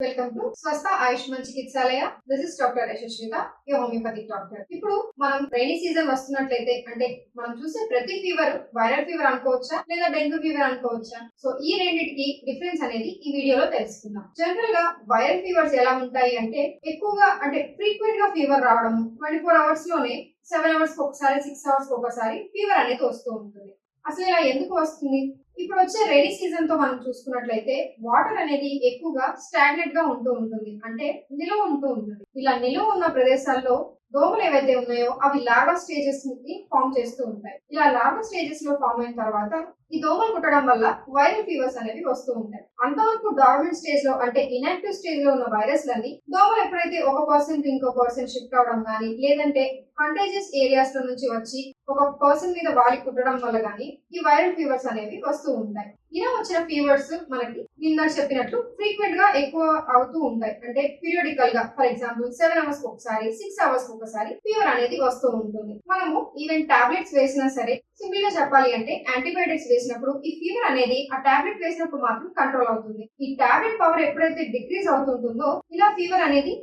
Welcome to Swastha Ayushman Chikitsalaya. This is doctor Yashaswita, your homeopathic doctor. ఇప్పుడు మనం rainy season వస్తున్నట్లయితే అంటే మనం చూసే ప్రతి ఫీవర్ వైరల్ ఫీవర్ అనుకోవచ్చా లేదా డెంగ్యూ ఫీవర్ అనుకోవచ్చా? సో ఈ రెండింటికి డిఫరెన్స్ అనేది ఈ వీడియోలో తెలుసుకుందాం. జనరల్ గా వైరల్ ఫీవర్స్ ఎలా ఉంటాయి అంటే ఎక్కువగా అంటే ఫ్రీక్వెంట్ గా ఫీవర్ రావడం, 24 hours లోనే 7 hours ఒకసారి 6 hours ఒకసారి ఫీవర్ అనేది వస్తూ ఉంటుంది. అసలు ఇలా ఎందుకు వస్తుంది? ఇప్పుడు వచ్చే రైనీ సీజన్ తో మనం చూసుకున్నట్లయితే వాటర్ అనేది ఎక్కువగా స్టాగ్నెట్ గా ఉంటూ ఉంటుంది, అంటే నిలువ ఉంటూ ఉంటుంది. ఇలా నిలువ ఉన్న ప్రదేశాల్లో దోమలు ఏవైతే ఉన్నాయో అవి లార్వా స్టేజెస్ ని ఫామ్ చేస్తూ ఉంటాయి. ఇలా లార్వా స్టేజెస్ లో ఫామ్ అయిన తర్వాత ఈ దోమలు కుట్టడం వల్ల వైరల్ ఫీవర్స్ అనేవి వస్తూ ఉంటాయి. అంతవరకు డార్మెంట్ స్టేజ్ లో అంటే ఇనాక్టివ్ స్టేజ్ లో ఉన్న వైరస్ లన్నీ దోమలు ఎప్పుడైతే ఒక పర్సన్ ఇంకో పర్సన్ షిఫ్ట్ అవడం కానీ లేదంటే కంటేజియస్ ఏరియాస్ లో నుంచి వచ్చి ఒక పర్సన్ మీద వాలి కుట్టడం వల్ల కానీ ఈ వైరల్ ఫీవర్స్ అనేవి వస్తూ ఉంటాయి. ఇలా వచ్చిన ఫీవర్స్ మనకి నిన్న చెప్పినట్లు ఫ్రీక్వెంట్ గా ఎక్కువ అవుతూ ఉంటాయి, అంటే పీరియాడికల్ గా. ఫర్ ఎగ్జాంపుల్ 7 hours ఒకసారి 6 hours ఒకసారి ఫీవర్ అనేది వస్తూ ఉంటుంది. మనము ఈవెన్ టాబ్లెట్స్ వేసినా సరే, సింపుల్ గా చెప్పాలి అంటే యాంటీబయాటిక్స్ వేసినప్పుడు ఈ ఫీవర్ అనేది ఆ టాబ్లెట్ వేసినప్పుడు మాత్రం కంట్రోల్ అవుతుంది. ఈ టాబ్లెట్ పవర్ ఎప్పుడైతే డిక్రీజ్ అవుతుంటుందో ఇలా ఫీవర్ అనేది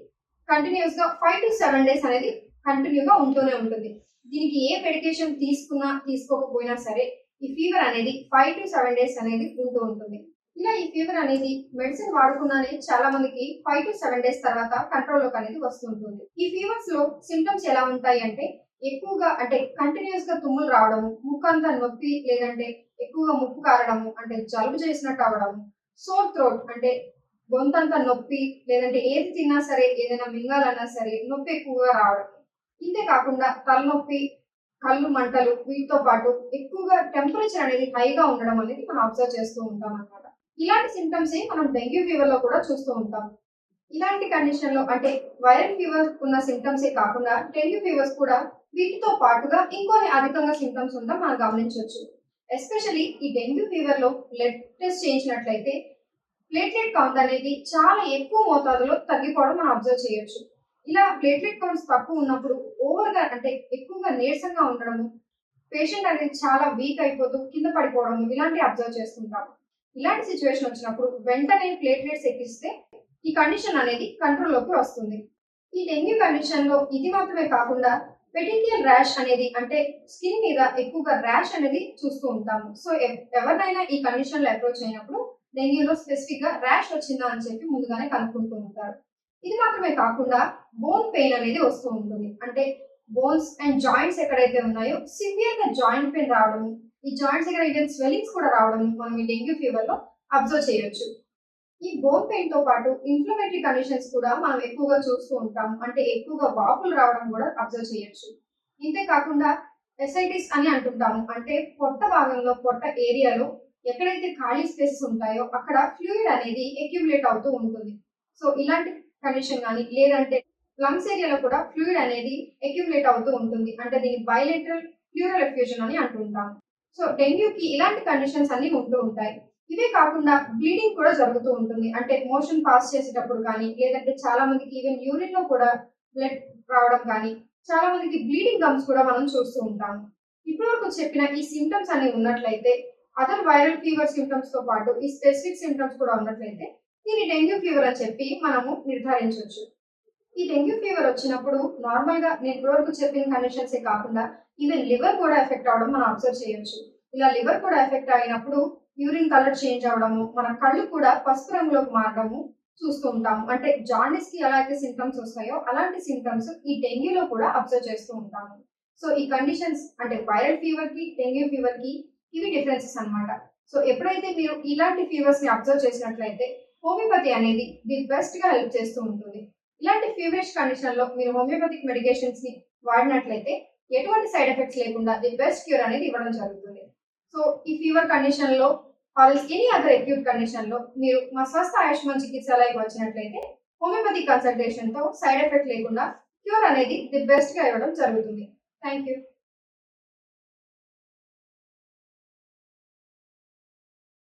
కంటిన్యూస్ గా 5 to 7 days అనేది కంటిన్యూగా ఉంటూనే ఉంటుంది. దీనికి ఏ మెడికేషన్ తీసుకున్నా తీసుకోకపోయినా సరే ఈ ఫీవర్ అనేది 5 to 7 days అనేది ఉంటూ ఉంటుంది. ఇలా ఈ ఫీవర్ అనేది మెడిసిన్ వాడుకున్నానే చాలా మందికి 5 to 7 days తర్వాత కంట్రోల్లోకి అనేది వస్తుంటుంది. ఈ ఫీవర్స్ లో సిమ్టమ్స్ ఎలా ఉంటాయి అంటే ఎక్కువగా అంటే కంటిన్యూస్ గా తుమ్ములు రావడము, ముక్కంతా నొప్పి లేదంటే ఎక్కువగా ముక్కు కారడము అంటే జలుబు చేసినట్టు అవ్వడము, సోర్ థ్రోట్ అంటే గొంతంతా నొప్పి లేదంటే ఏది తిన్నా సరే ఏదైనా మింగాలన్నా సరే నొప్పి ఎక్కువగా రావడం. ఇంతే కాకుండా తలనొప్పి, కళ్ళు మంటలు, వీటితో పాటు ఎక్కువగా టెంపరేచర్ అనేది హైగా ఉండడం అనేది మనం అబ్జర్వ్ చేస్తూ ఉంటాం అన్నమాట. ఇలాంటి సింటమ్స్ మనం డెంగ్యూ ఫీవర్ లో కూడా చూస్తూ ఉంటాం. ఇలాంటి కండిషన్ లో అంటే వైరల్ ఫీవర్ ఉన్న సింటమ్సే కాకుండా డెంగ్యూ ఫీవర్స్ కూడా వీటితో పాటుగా ఇంకొన్ని అధికంగా సింటమ్స్ ఉండడం మనం గమనించవచ్చు. ఎస్పెషల్లీ ఈ డెంగ్యూ ఫీవర్ లో బ్లడ్ టెస్ట్ చేయించినట్లయితే ప్లేట్లెట్ కౌంట్ అనేది చాలా ఎక్కువ మోతాదులో తగ్గిపోవడం మనం అబ్జర్వ్ చేయొచ్చు. ఇలా ప్లేట్లెట్ కౌంట్స్ తక్కువ ఉన్నప్పుడు ఓవర్గా అంటే ఎక్కువగా నీరసంగా ఉండడము, పేషెంట్ అనేది చాలా వీక్ అయిపోతూ కింద పడిపోవడము ఇలాంటి అబ్జర్వ్ చేస్తుంటాము. ఇలాంటి సిచ్యువేషన్ వచ్చినప్పుడు వెంటనే ప్లేట్లెట్స్ ఎక్కిస్తే ఈ కండిషన్ అనేది కంట్రోల్లోకి వస్తుంది. ఈ డెంగ్యూ కండిషన్ లో ఇది మాత్రమే కాకుండా పెటికియల్ ర్యాష్ అనేది అంటే స్కిన్ మీద ఎక్కువగా ర్యాష్ అనేది చూస్తూ ఉంటాము. సో ఎవరినైనా ఈ కండిషన్ లో అప్రోచ్ అయినప్పుడు డెంగ్యూలో స్పెసిఫిక్ గా ర్యాష్ వచ్చిందా అని చెప్పి ముందుగానే కనుక్కుంటూ ఉంటారు. ఇది మాత్రమే కాకుండా బోన్ పెయిన్ అనేది వస్తూ ఉంటుంది, అంటే బోన్స్ అండ్ జాయింట్స్ ఎక్కడైతే ఉన్నాయో సివియర్ గా జాయింట్ పెయిన్ రావడము, ఈ జాయింట్స్ దగ్గర ఈవెన్ స్వెల్లింగ్స్ కూడా రావడము మనం ఈ డెంగ్యూ ఫీవర్ లో అబ్జర్వ్ చేయొచ్చు. ఈ బోన్ పెయిన్ తో పాటు ఇన్ఫ్లమేటరీ కండిషన్స్ కూడా మనం ఎక్కువగా చూస్తూ ఉంటాం, అంటే ఎక్కువగా వాపులు రావడం కూడా అబ్జర్వ్ చేయొచ్చు. ఇంతే కాకుండా ఎసైటిస్ అని అంటుంటాము, అంటే పొట్ట భాగంలో పొట్ట ఏరియాలో ఎక్కడైతే ఖాళీ స్పేసెస్ ఉంటాయో అక్కడ ఫ్లూయిడ్ అనేది అక్యుములేట్ అవుతూ ఉంటుంది. సో ఇలాంటి కండిషన్ కానీ లేదంటే లంగ్స్ ఏరియాలో కూడా ఫ్లూయిడ్ అనేది అక్యుములేట్ అవుతూ ఉంటుంది, అంటే దీన్ని బైలేటరల్ ప్లూరల్ ఎఫ్యూజన్ అని అంటుంటాం. సో డెంగ్యూకి ఇలాంటి కండిషన్స్ అన్ని ఉంటూ ఉంటాయి. ఇవే కాకుండా బ్లీడింగ్ కూడా జరుగుతూ ఉంటుంది, అంటే మోషన్ పాస్ చేసేటప్పుడు కానీ లేదంటే చాలా మందికి ఈవెన్ యూరిన్ లో కూడా బ్లడ్ రావడం కానీ, చాలా మందికి బ్లీడింగ్ గమ్స్ కూడా మనం చూస్తూ ఉంటాము. ఇప్పటి వరకు చెప్పిన ఈ సిమ్టమ్స్ అన్ని ఉన్నట్లయితే అదర్ వైరల్ ఫీవర్ సిమ్టమ్స్ తో పాటు ఈ స్పెసిఫిక్ సిమ్టమ్స్ కూడా ఉన్నట్లయితే దీన్ని డెంగ్యూ ఫీవర్ అని చెప్పి మనము నిర్ధారించవచ్చు. ఈ డెంగ్యూ ఫీవర్ వచ్చినప్పుడు నార్మల్ గా నేను ఇప్పటివరకు చెప్పిన కండిషన్సే కాకుండా ఈవెన్ లివర్ కూడా ఎఫెక్ట్ అవడం మనం అబ్జర్వ్ చేయొచ్చు. ఇలా లివర్ కూడా ఎఫెక్ట్ అయినప్పుడు యూరిన్ కలర్ చేంజ్ అవడము, మన కళ్ళు కూడా పసుపు రంగులోకి మారడము చూస్తూ ఉంటాము. అంటే జాండిస్ కి ఎలా అయితే సింటమ్స్ వస్తాయో అలాంటి సింటమ్స్ ఈ డెంగ్యూలో కూడా అబ్జర్వ్ చేస్తూ ఉంటాము. సో ఈ కండిషన్స్ అంటే వైరల్ ఫీవర్ కి డెంగ్యూ ఫీవర్ కి ఇవి డిఫరెన్సెస్ అన్నమాట. సో ఎప్పుడైతే మీరు ఇలాంటి ఫీవర్స్ ని అబ్జర్వ్ చేసినట్లయితే హోమియోపతి అనేది ది బెస్ట్ గా హెల్ప్ చేస్తూ ఉంటుంది. ఇలాంటి ఫీవరిష్ కండిషన్ లో మీరు హోమియోపతిక్ మెడికేషన్స్ ని వాడినట్లయితే ఎటువంటి సైడ్ ఎఫెక్ట్స్ లేకుండా ది బెస్ట్ క్యూర్ అనేది ఇవ్వడం జరుగుతుంది. సో ఈ ఫీవర్ కండిషన్ లో ఎనీ అదర్ అక్యూట్ కండిషన్ లో మీరు మా స్వస్థ ఆయుష్మాన్ చికిత్సాలయకు వచ్చినట్లయితే హోమియోపతి కన్సల్టేషన్ తో సైడ్ ఎఫెక్ట్ లేకుండా క్యూర్ అనేది ది బెస్ట్ గా ఇవ్వడం జరుగుతుంది. Thank you.